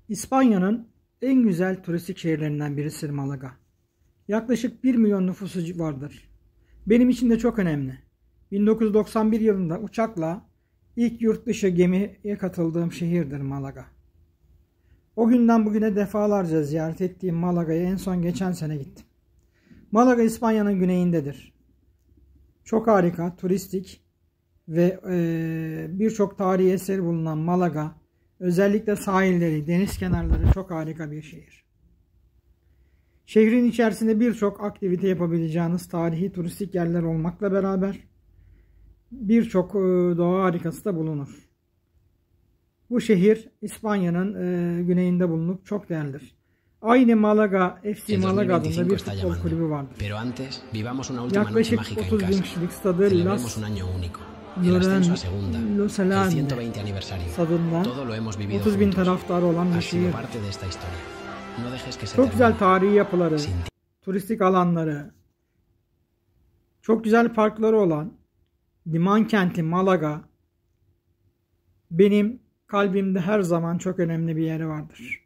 İspanya'nın en güzel turistik şehirlerinden birisidir Málaga. Yaklaşık 1 milyon nüfusu vardır. Benim için de çok önemli. 1991 yılında uçakla ilk yurt dışı gemiye katıldığım şehirdir Málaga. O günden bugüne defalarca ziyaret ettiğim Málaga'ya en son geçen sene gittim. Málaga İspanya'nın güneyindedir. Çok harika, turistik ve birçok tarihi eseri bulunan Málaga, özellikle sahilleri, deniz kenarları çok harika bir şehir. Şehrin içerisinde birçok aktivite yapabileceğiniz tarihi turistik yerler olmakla beraber birçok doğa harikası da bulunur. Bu şehir İspanya'nın güneyinde bulunup çok değerlidir. Aynı Málaga, FC Málaga adında bir futbol kulübü vardır. Yaklaşık 30 bin kişilik stadı Las stadından 30 bin taraftarı olan bir şehir. Çok güzel tarihi yapıları, turistik alanları, çok güzel parkları olan liman kenti Málaga benim kalbimde her zaman çok önemli bir yeri vardır.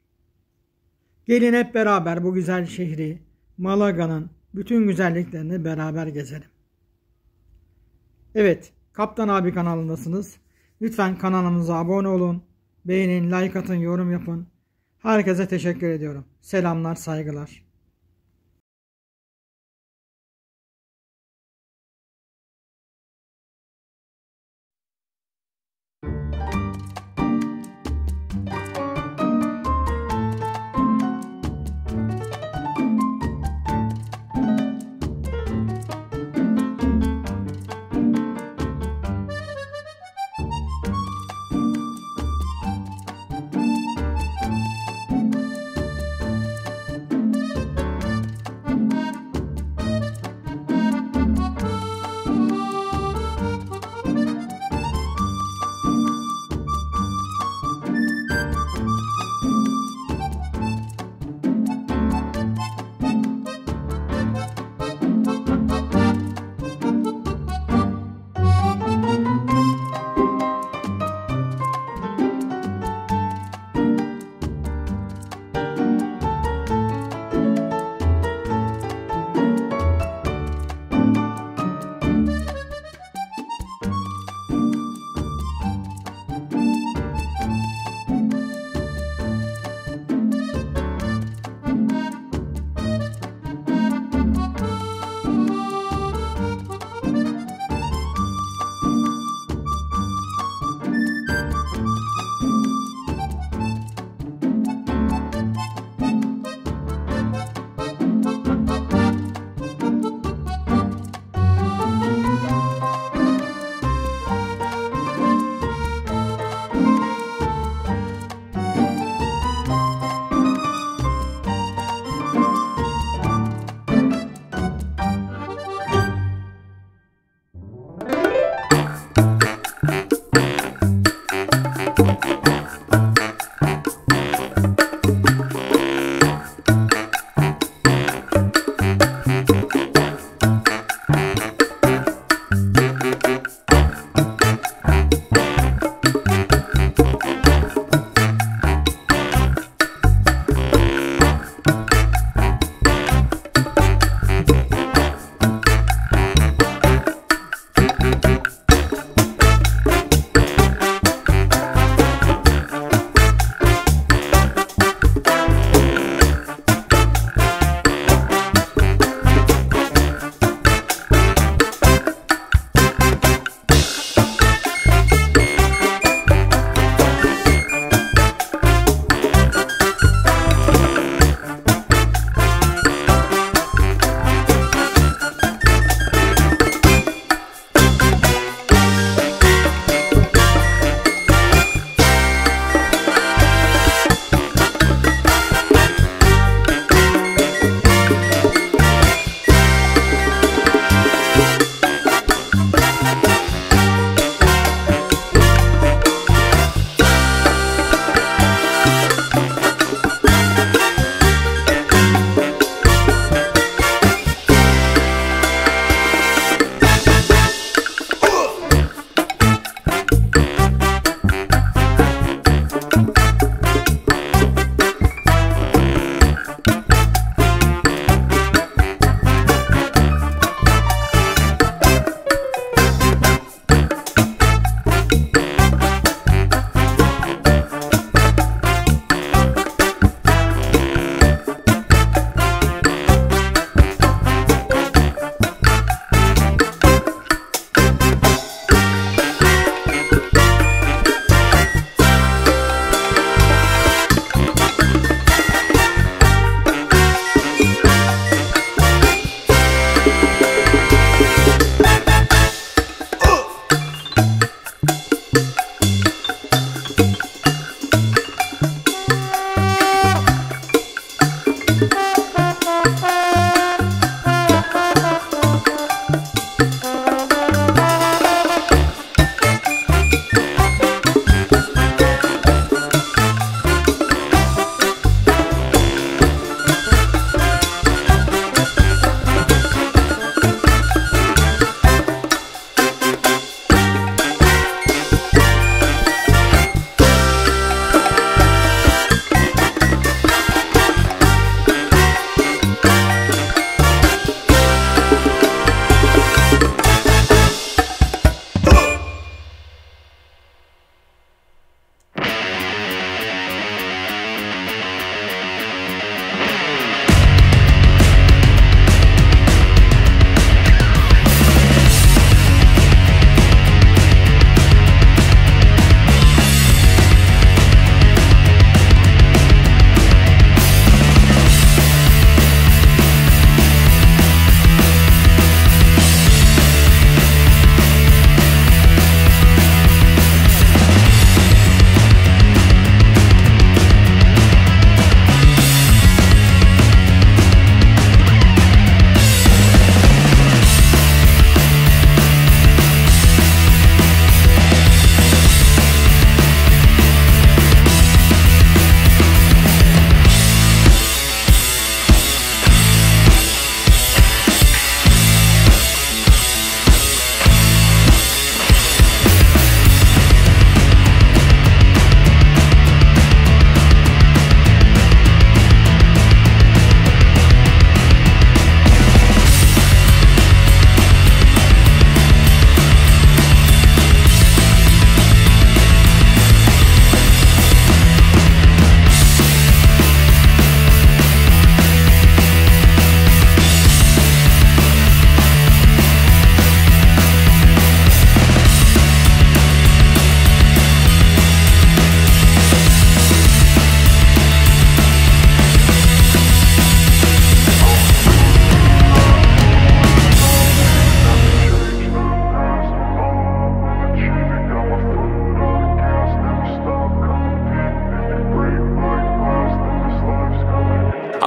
Gelin hep beraber bu güzel şehri, Malaga'nın bütün güzelliklerini beraber gezelim. Evet, Kaptan abi kanalındasınız. Lütfen kanalımıza abone olun, beğenin, like atın, yorum yapın. Herkese teşekkür ediyorum. Selamlar, saygılar.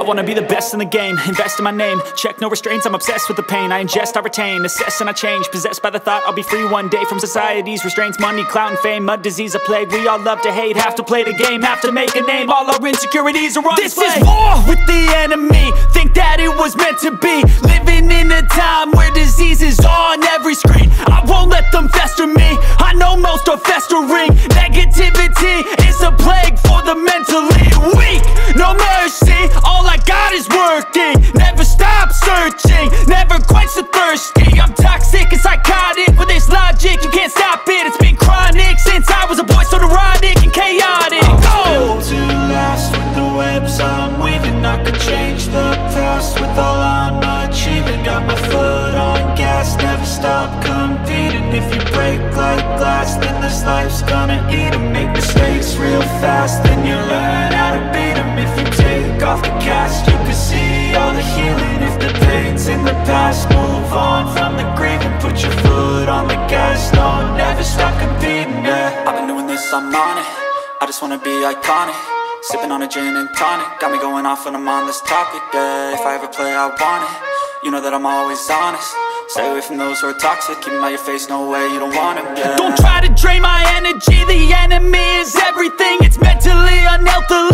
I wanna be the best in the game, invest in my name, check no restraints, I'm obsessed with the pain. I ingest, I retain, assess and I change, possessed by the thought I'll be free one day from society's restraints. Money, clout and fame, mud, disease, a plague. We all love to hate, have to play the game, have to make a name. All our insecurities are on display. This is war with the enemy, think that it was meant to be. Living in a time where disease is on every screen. I won't let them fester me, I know most are festering. Negativity is a plague for the mentally weak. No mercy, all I got is working. Never stop searching, never quench the thirsty. I'm toxic and psychotic, with this logic you can't stop it. It's been chronic since I was a boy, so neurotic and chaotic. I'm built to last with the webs I'm weaving. I could change the past with all I'm achieving. Got my foot on gas, never stop competing. If you break like glass, then this life's gonna eat 'em. Make mistakes real fast, then you learn how to beat 'em. If you take off the cast, you can see all the healing. If the pain's in the past, move on from the grave and put your foot on the gas. No, never stop competing, yeah. I've been doing this, I'm on it. I just wanna be iconic. Sipping on a gin and tonic, got me going off when I'm on this topic, yeah. If I ever play, I want it. You know that I'm always honest. Stay away from those who are toxic. Keep them out your face, no way, you don't want them, yeah. Don't try to drain my energy, the enemy is everything. It's mentally, unhealthily